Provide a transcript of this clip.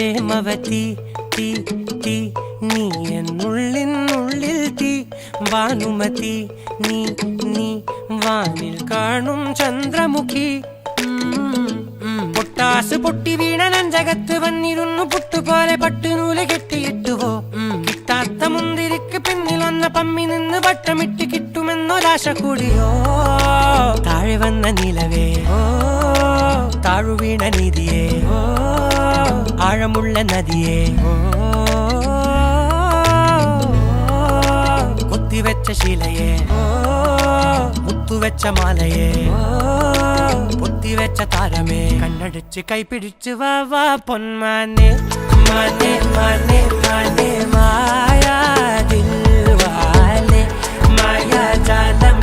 പ്രേമവതി തീ തീ നീ എന്നുള്ളിൽ തീ ഭാനുമതി നീ നീ വാനിൽ കാണും ചന്ദ്രമുഖി പൊട്ടാസ് പൊട്ടി വീണ നെഞ്ചകത്ത് വന്നിരുന്നു പുട്ടുപോലെ പട്ടുനൂല് കെട്ടിയിട്ടുവോ കിട്ടാത്ത മുന്തിരിക്ക് പിന്നിൽ വന്ന പമ്മി നിന്ന് വട്ടമിട്ട് കിട്ടുമെന്നൊരാശ കൂടിയോ താഴെ വന്ന നിലവേ താഴു വീണ നിധിയേ ആഴമുള്ള നദിയേ കൊത്തിവെച്ച ശിലയേ മുത്തുവെച്ച മാലയേ പൊത്തിവെച്ച താരമേ കണ്ണടിച്ച് കൈപിടിച്ച് വാ വാ പൊന്മാനെ മാനെ മാനെ മാനെ മായാ ദിൽവാലെ മായാ ജാലം